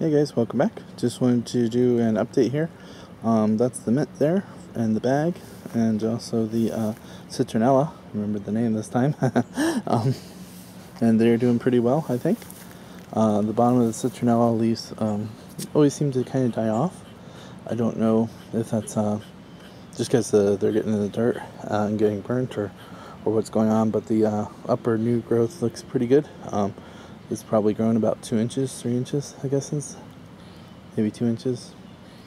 Hey guys, welcome back. Just wanted to do an update here. That's the mint there and the bag, and also the citronella. Remember the name this time. And they're doing pretty well, I think. The bottom of the citronella leaves always seem to kind of die off. I don't know if that's just because they're getting in the dirt and getting burnt, or what's going on, but the upper new growth looks pretty good. It's probably grown about 2 inches, 3 inches, I guess, since maybe 2 inches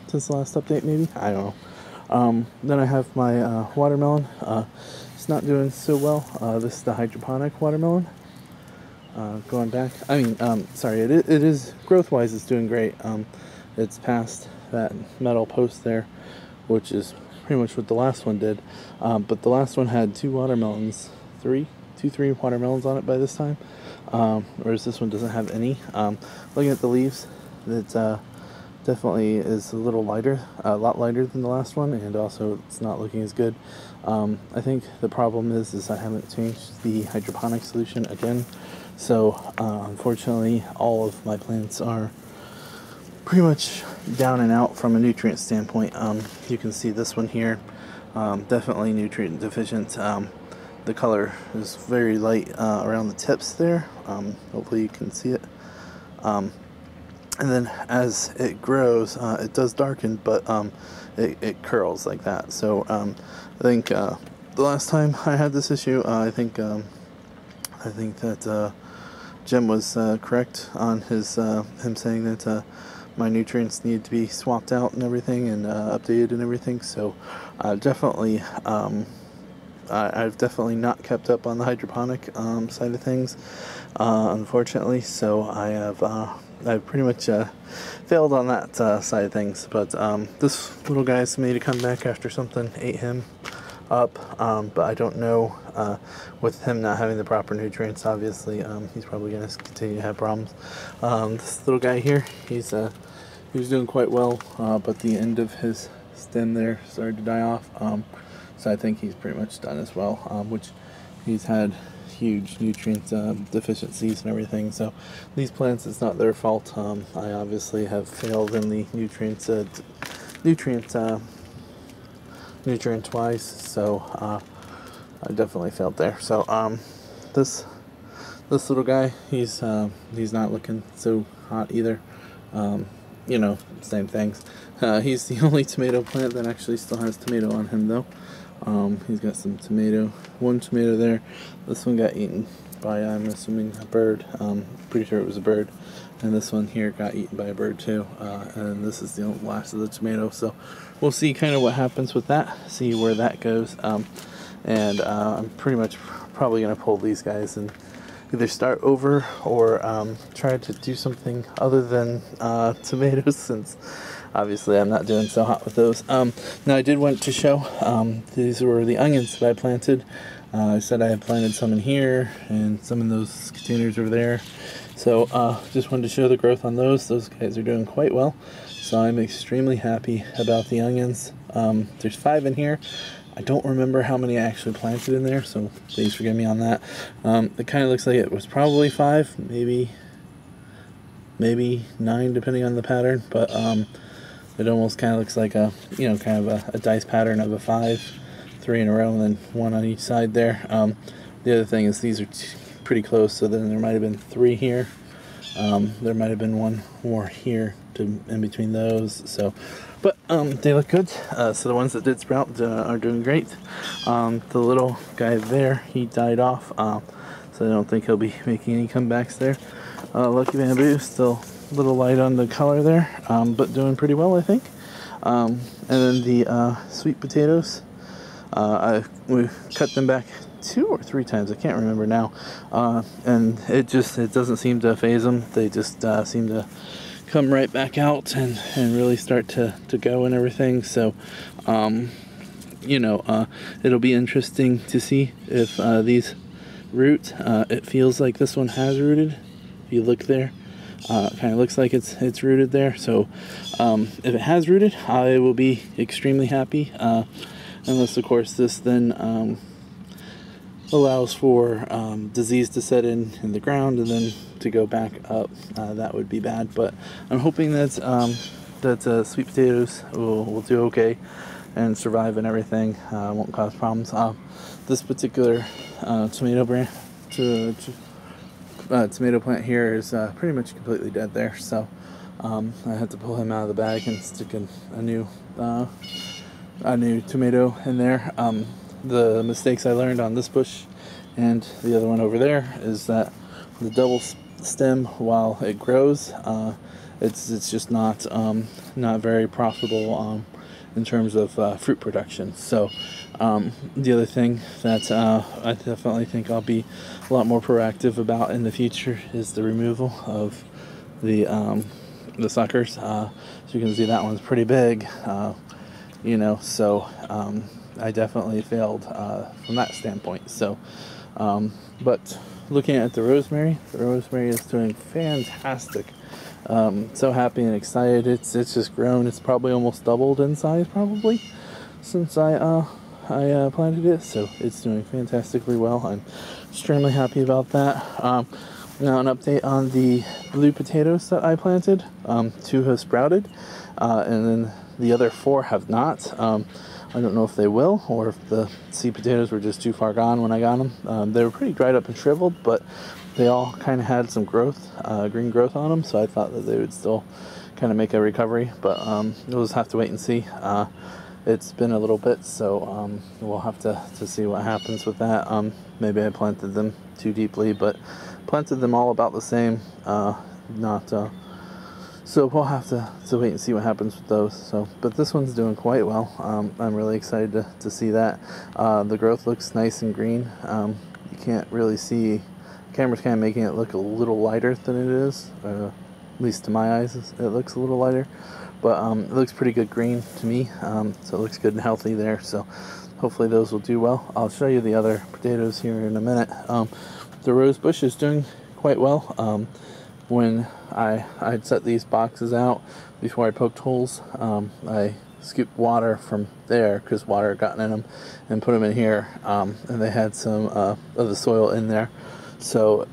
since the last update, maybe. I don't know. Then I have my watermelon. It's not doing so well. This is the hydroponic watermelon. Going back, sorry, it is growth-wise, it's doing great. It's past that metal post there, which is pretty much what the last one did. But the last one had three watermelons on it by this time. Whereas this one doesn't have any. Looking at the leaves, it definitely is a little lighter, a lot lighter than the last one, and also it's not looking as good. I think the problem is I haven't changed the hydroponic solution again, so unfortunately all of my plants are pretty much down and out from a nutrient standpoint. You can see this one here, definitely nutrient deficient. The color is very light around the tips there. Hopefully you can see it. And then as it grows, it does darken, but it curls like that. So I think the last time I had this issue, I think that Jim was correct on his him saying that my nutrients need to be swapped out and everything, and updated and everything. So definitely. I've definitely not kept up on the hydroponic side of things, unfortunately. So I've pretty much failed on that side of things. But this little guy's made a comeback after something ate him up. But I don't know, with him not having the proper nutrients, obviously, he's probably going to continue to have problems. This little guy here, he's doing quite well, but the end of his stem there started to die off. So I think he's pretty much done as well, which he's had huge nutrient deficiencies and everything. So these plants, it's not their fault. I obviously have failed in the nutrient wise, so I definitely failed there. So this little guy, he's not looking so hot either. You know, same things. He's the only tomato plant that actually still has tomato on him, though. He's got one tomato there. This one got eaten by, I'm assuming, a bird. Pretty sure it was a bird. And this one here got eaten by a bird too. And this is the last of the tomato. So we'll see kind of what happens with that, see where that goes. And I'm pretty much probably going to pull these guys and either start over or try to do something other than tomatoes, since obviously I'm not doing so hot with those. Now I did want to show, these were the onions that I planted. I said I had planted some in here and some in those containers over there. So just wanted to show the growth on those. Those guys are doing quite well. So I'm extremely happy about the onions. There's 5 in here. I don't remember how many I actually planted in there, so please forgive me on that. It kind of looks like it was probably 5, maybe 9, depending on the pattern, but it almost kind of looks like a, kind of a dice pattern of a 5, 3 in a row, and then 1 on each side there. The other thing is these are pretty close, so then there might have been 3 here. There might have been 1 more here in between those. So, but they look good. So the ones that did sprout are doing great. The little guy there, he died off. So I don't think he'll be making any comebacks there. Lucky Bamboo, still a little light on the color there, but doing pretty well, I think. And then the sweet potatoes, we cut them back 2 or 3 times, I can't remember now, and it doesn't seem to phase them. They just seem to come right back out and really start to go and everything. So it'll be interesting to see if these root. It feels like this one has rooted. If you look there, it kind of looks like it's rooted there. So if it has rooted, I will be extremely happy, unless of course this then allows for disease to set in the ground and then to go back up. That would be bad, but I'm hoping that sweet potatoes will do okay and survive and everything. Won't cause problems. This particular tomato plant here is pretty much completely dead there, so I had to pull him out of the bag and stick a new tomato in there. The mistakes I learned on this bush and the other one over there is that the double stem, while it grows, it's just not very profitable in terms of fruit production. So the other thing that I definitely think I'll be a lot more proactive about in the future is the removal of the suckers. So you can see that one's pretty big, you know, so I definitely failed from that standpoint. So but looking at the rosemary is doing fantastic. So happy and excited. It's just grown. It's probably almost doubled in size probably since I planted it, so it's doing fantastically well. I'm extremely happy about that. Now an update on the blue potatoes that I planted. 2 have sprouted, and then the other 4 have not. I don't know if they will, or if the seed potatoes were just too far gone when I got them. They were pretty dried up and shriveled, but they all kind of had some growth, green growth on them, so I thought that they would still kind of make a recovery, but we'll just have to wait and see. It's been a little bit, so we'll have to see what happens with that. Maybe I planted them too deeply, but planted them all about the same, so we'll have to wait and see what happens with those. So, but this one's doing quite well. I'm really excited to see that. The growth looks nice and green. You can't really see, the camera's kind of making it look a little lighter than it is, at least to my eyes it looks a little lighter, but it looks pretty good green to me, so it looks good and healthy there, so hopefully those will do well. I'll show you the other potatoes here in a minute. The rose bush is doing quite well. When I'd set these boxes out before I poked holes, I scooped water from there because water had gotten in them and put them in here, and they had some of the soil in there, so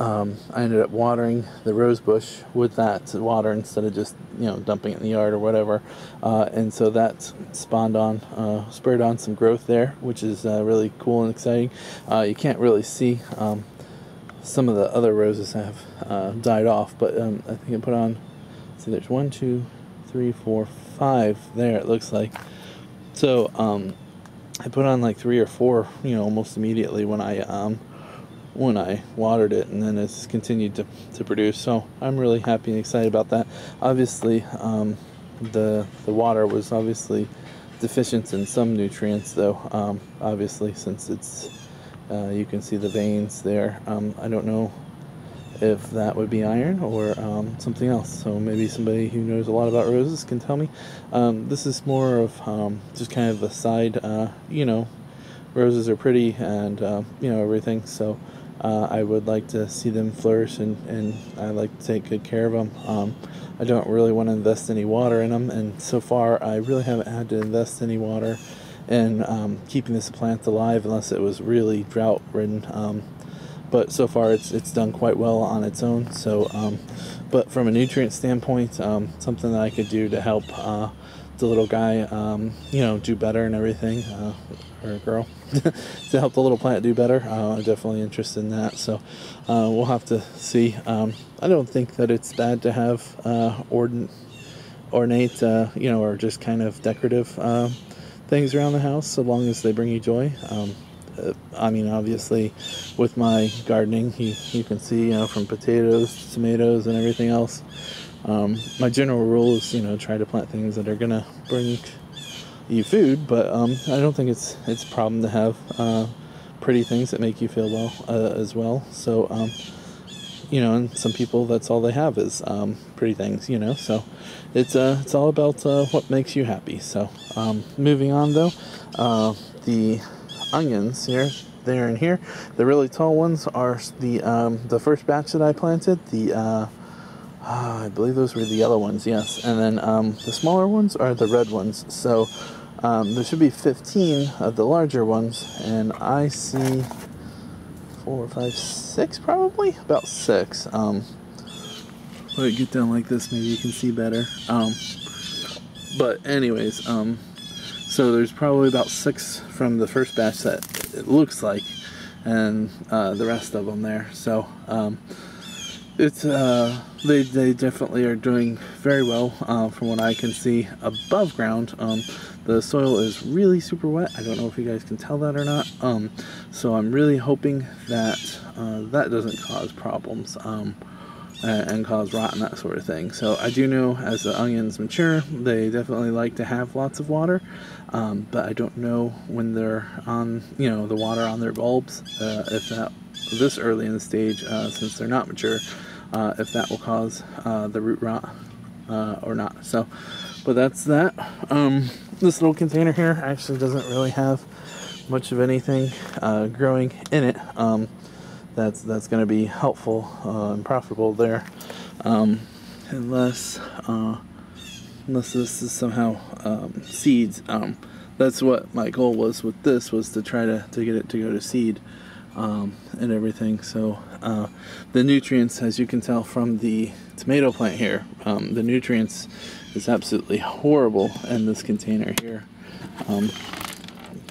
I ended up watering the rose bush with that water instead of just, you know, dumping it in the yard or whatever, and so that spurred on some growth there, which is really cool and exciting. You can't really see, some of the other roses have died off, but I think I put on, see, there's 1, 2, 3, 4, 5 there, it looks like. So I put on like 3 or 4, you know, almost immediately when I watered it, and then it's continued to produce. So I'm really happy and excited about that. Obviously the water was obviously deficient in some nutrients, though, obviously, since it's you can see the veins there. I don't know if that would be iron or something else, so maybe somebody who knows a lot about roses can tell me. This is more of just kind of a side, you know, roses are pretty and you know, everything, so I would like to see them flourish, and I like to take good care of them. I don't really want to invest any water in them, and so far I really haven't had to invest any water in keeping this plant alive unless it was really drought ridden, but so far it's done quite well on its own. So but from a nutrient standpoint, something that I could do to help the little guy, you know, do better and everything, or girl, to help the little plant do better. I'm definitely interested in that, so we'll have to see. I don't think that it's bad to have ornate, you know, or just kind of decorative things around the house, so long as they bring you joy. I mean, obviously, with my gardening, you can see, you know, from potatoes to tomatoes and everything else. My general rule is, you know, try to plant things that are gonna bring you food, but I don't think it's a problem to have pretty things that make you feel well as well. So you know, and some people, that's all they have is pretty things, you know, so it's all about what makes you happy. So moving on, though, the onions here, there, and here, the really tall ones are the first batch that I planted. I believe those were the yellow ones, yes, and then the smaller ones are the red ones. So there should be 15 of the larger ones, and I see 4, 5, 6 probably? About 6. Let it get down like this, maybe you can see better. But anyways, so there's probably about 6 from the first batch that it looks like, and the rest of them there. So it's they definitely are doing very well from what I can see above ground. The soil is really super wet. I don't know if you guys can tell that or not. So I'm really hoping that that doesn't cause problems and cause rot and that sort of thing. So I do know as the onions mature, they definitely like to have lots of water, but I don't know when they're on, you know, the water on their bulbs, if that this early in the stage, since they're not mature, if that will cause the root rot or not. So, but that's that. This little container here actually doesn't really have much of anything growing in it. That's going to be helpful and profitable there, unless this is somehow seeds. That's what my goal was with this, was to try to get it to go to seed and everything. So the nutrients, as you can tell from the tomato plant here, the nutrients is absolutely horrible in this container here.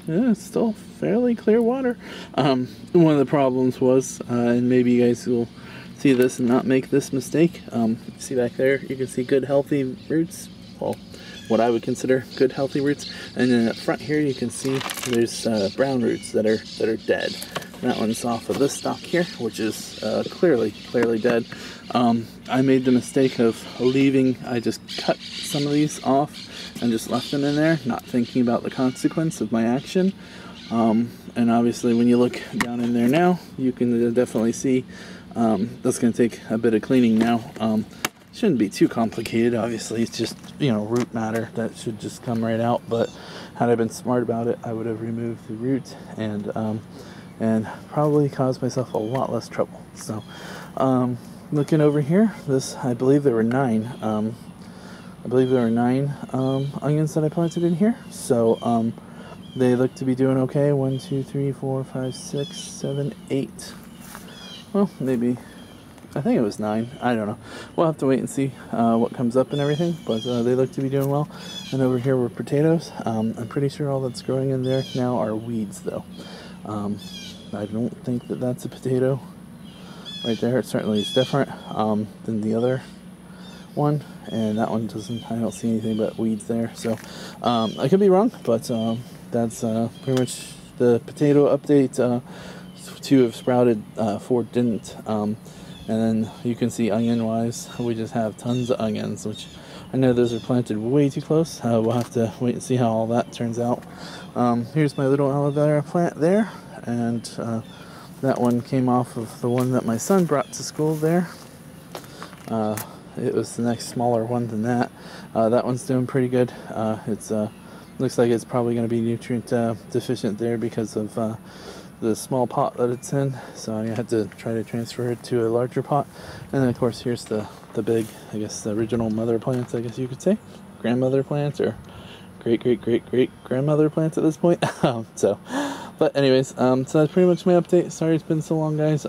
Yeah, it's still fairly clear water. One of the problems was, and maybe you guys will see this and not make this mistake, see back there, you can see good healthy roots, well, what I would consider good healthy roots, and then up front here you can see there's brown roots that are dead. That one's off of this stalk here, which is clearly dead. I made the mistake of leaving, I just cut some of these off and just left them in there, not thinking about the consequence of my action. And obviously when you look down in there now, you can definitely see that's going to take a bit of cleaning now. Shouldn't be too complicated, obviously. It's just, you know, root matter that should just come right out. But had I been smart about it, I would have removed the root and probably caused myself a lot less trouble. So looking over here, I believe there were 9. I believe there were 9 onions that I planted in here. So they look to be doing okay. 1, 2, 3, 4, 5, 6, 7, 8. Well, maybe, I think it was 9. I don't know. We'll have to wait and see what comes up and everything. But they look to be doing well. And over here were potatoes. I'm pretty sure all that's growing in there now are weeds, though. I don't think that that's a potato right there. It certainly is different than the other one, and that one doesn't, I don't see anything but weeds there. So I could be wrong, but that's pretty much the potato update. 2 have sprouted, 4 didn't, and then you can see onion wise, we just have tons of onions, which I know those are planted way too close. We'll have to wait and see how all that turns out. Here's my little aloe vera plant there, and that one came off of the one that my son brought to school there. It was the next smaller one than that. That one's doing pretty good. It's looks like it's probably going to be nutrient deficient there because of the small pot that it's in. So I had to try to transfer it to a larger pot. And then of course here's the big, I guess the original mother plants, I guess you could say, grandmother plants, or great grandmother plants at this point. But anyways, so that's pretty much my update. Sorry it's been so long, guys.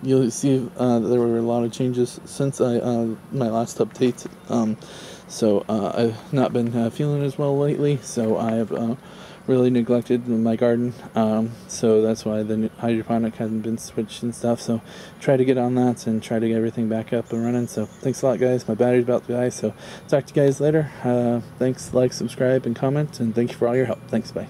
You'll see that there were a lot of changes since my last update. So I've not been feeling as well lately, so I have really neglected my garden. So that's why the hydroponic hasn't been switched and stuff. So try to get on that and try to get everything back up and running. So thanks a lot, guys. My battery's about to die, so talk to you guys later. Thanks, like, subscribe, and comment, and thank you for all your help. Thanks, bye.